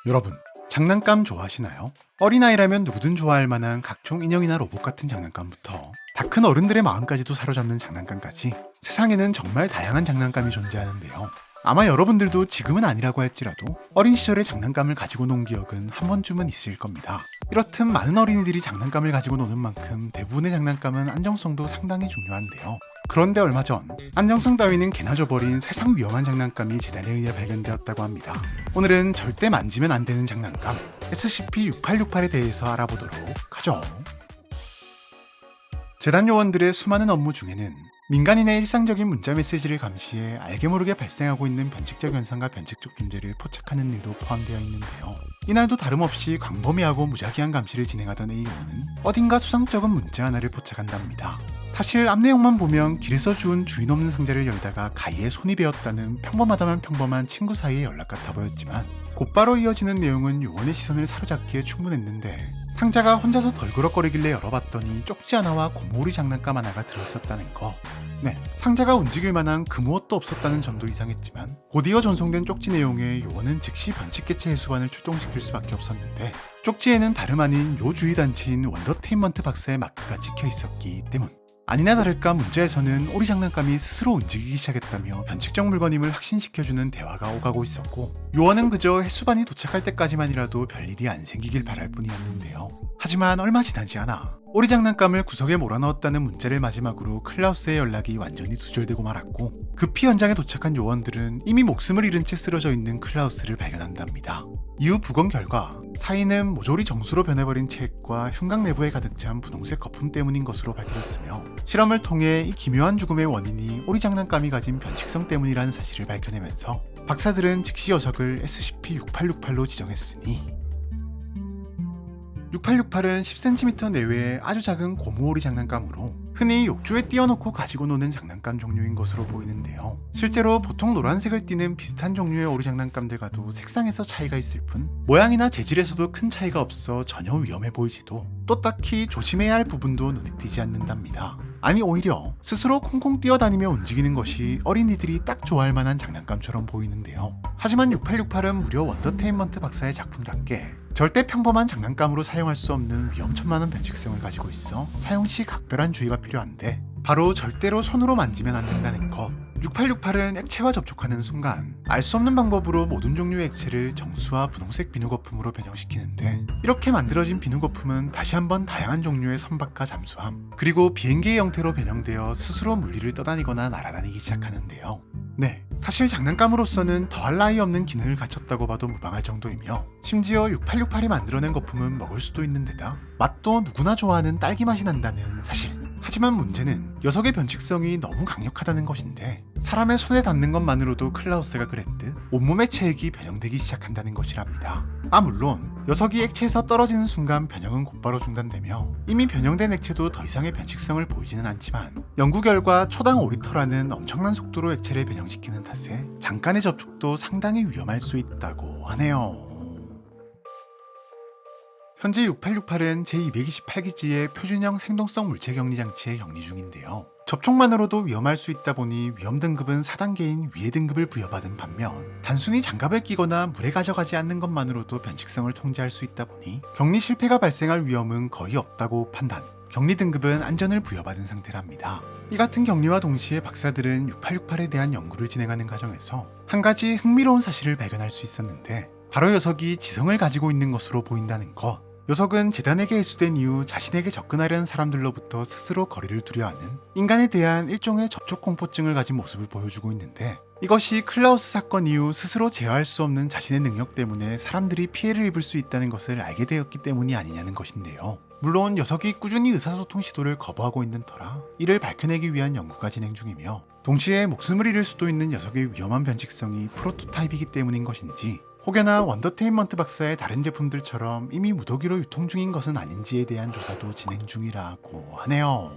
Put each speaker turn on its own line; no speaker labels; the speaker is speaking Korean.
여러분, 장난감 좋아하시나요? 어린아이라면 누구든 좋아할 만한 각종 인형이나 로봇 같은 장난감부터 다 큰 어른들의 마음까지도 사로잡는 장난감까지 세상에는 정말 다양한 장난감이 존재하는데요. 아마 여러분들도 지금은 아니라고 할지라도 어린 시절의 장난감을 가지고 논 기억은 한 번쯤은 있을 겁니다. 이렇듯 많은 어린이들이 장난감을 가지고 노는 만큼 대부분의 장난감은 안정성도 상당히 중요한데요. 그런데 얼마 전 안정성 따위는 개나 줘버린 세상 위험한 장난감이 재단에 의해 발견되었다고 합니다. 오늘은 절대 만지면 안 되는 장난감 SCP-6868에 대해서 알아보도록 하죠. 재단 요원들의 수많은 업무 중에는 민간인의 일상적인 문자 메시지를 감시해 알게 모르게 발생하고 있는 변칙적 현상과 변칙적 존재를 포착하는 일도 포함되어 있는데요. 이날도 다름없이 광범위하고 무작위한 감시를 진행하던 A요원은 어딘가 수상쩍은 문자 하나를 포착한답니다. 사실 앞 내용만 보면 길에서 주운 주인 없는 상자를 열다가 가히에 손이 베었다는 평범하다만 평범한 친구 사이의 연락 같아 보였지만 곧바로 이어지는 내용은 요원의 시선을 사로잡기에 충분했는데 상자가 혼자서 덜그럭거리길래 열어봤더니 쪽지 하나와 고무오리 장난감 하나가 들어있었다는 거. 네, 상자가 움직일 만한 그 무엇도 없었다는 점도 이상했지만 곧이어 전송된 쪽지 내용에 요원은 즉시 변칙개체 해수관을 출동시킬 수밖에 없었는데 쪽지에는 다름 아닌 요 주의 단체인 원더테인먼트 박사의 마크가 찍혀 있었기 때문. 아니나 다를까 문자에서는 오리 장난감이 스스로 움직이기 시작했다며 변칙적 물건임을 확신시켜주는 대화가 오가고 있었고 요원은 그저 해수반이 도착할 때까지만이라도 별일이 안 생기길 바랄 뿐이었는데요. 하지만 얼마 지나지 않아 오리 장난감을 구석에 몰아넣었다는 문자를 마지막으로 클라우스의 연락이 완전히 두절되고 말았고 급히 현장에 도착한 요원들은 이미 목숨을 잃은 채 쓰러져 있는 클라우스를 발견한답니다. 이후 부검 결과 사인은 모조리 정수로 변해버린 책과 흉곽 내부에 가득 찬 분홍색 거품 때문인 것으로 밝혀졌으며 실험을 통해 이 기묘한 죽음의 원인이 오리 장난감이 가진 변칙성 때문이라는 사실을 밝혀내면서 박사들은 즉시 녀석을 SCP-6868로 지정했으니 6868은 10cm 내외의 아주 작은 고무오리 장난감으로 흔히 욕조에 띄워놓고 가지고 노는 장난감 종류인 것으로 보이는데요. 실제로 보통 노란색을 띠는 비슷한 종류의 오리 장난감들과도 색상에서 차이가 있을 뿐 모양이나 재질에서도 큰 차이가 없어 전혀 위험해 보이지도 또 딱히 조심해야 할 부분도 눈에 띄지 않는답니다. 아니 오히려 스스로 콩콩 뛰어다니며 움직이는 것이 어린이들이 딱 좋아할 만한 장난감처럼 보이는데요. 하지만 6868은 무려 원더테인먼트 박사의 작품답게 절대 평범한 장난감으로 사용할 수 없는 위험천만한 변칙성을 가지고 있어 사용 시 각별한 주의가 필요한데 바로 절대로 손으로 만지면 안 된다는 것. 6868은 액체와 접촉하는 순간 알 수 없는 방법으로 모든 종류의 액체를 정수와 분홍색 비누 거품으로 변형시키는데 이렇게 만들어진 비누 거품은 다시 한번 다양한 종류의 선박과 잠수함 그리고 비행기의 형태로 변형되어 스스로 물리를 떠다니거나 날아다니기 시작하는데요. 네, 사실 장난감으로서는 더할 나위 없는 기능을 갖췄다고 봐도 무방할 정도이며 심지어 6868이 만들어낸 거품은 먹을 수도 있는 데다 맛도 누구나 좋아하는 딸기 맛이 난다는 사실. 하지만 문제는 녀석의 변칙성이 너무 강력하다는 것인데 사람의 손에 닿는 것만으로도 클라우스가 그랬듯 온몸의 체액이 변형되기 시작한다는 것이랍니다. 물론 녀석이 액체에서 떨어지는 순간 변형은 곧바로 중단되며 이미 변형된 액체도 더 이상의 변칙성을 보이지는 않지만 연구 결과 초당 5리터라는 엄청난 속도로 액체를 변형시키는 탓에 잠깐의 접촉도 상당히 위험할 수 있다고 하네요. 현재 6868은 제228기지의 표준형 생동성 물체 격리 장치에 격리 중인데요. 접촉만으로도 위험할 수 있다 보니 위험 등급은 4단계인 위의 등급을 부여받은 반면 단순히 장갑을 끼거나 물에 가져가지 않는 것만으로도 변칙성을 통제할 수 있다 보니 격리 실패가 발생할 위험은 거의 없다고 판단. 격리 등급은 안전을 부여받은 상태랍니다. 이 같은 격리와 동시에 박사들은 6868에 대한 연구를 진행하는 과정에서 한 가지 흥미로운 사실을 발견할 수 있었는데 바로 녀석이 지성을 가지고 있는 것으로 보인다는 것. 녀석은 재단에게 해수된 이후 자신에게 접근하려는 사람들로부터 스스로 거리를 두려 하는 인간에 대한 일종의 접촉공포증을 가진 모습을 보여주고 있는데 이것이 클라우스 사건 이후 스스로 제어할 수 없는 자신의 능력 때문에 사람들이 피해를 입을 수 있다는 것을 알게 되었기 때문이 아니냐는 것인데요. 물론 녀석이 꾸준히 의사소통 시도를 거부하고 있는 터라 이를 밝혀내기 위한 연구가 진행 중이며 동시에 목숨을 잃을 수도 있는 녀석의 위험한 변칙성이 프로토타입이기 때문인 것인지 혹여나 원더테인먼트 박사의 다른 제품들처럼 이미 무더기로 유통 중인 것은 아닌지에 대한 조사도 진행 중이라고 하네요.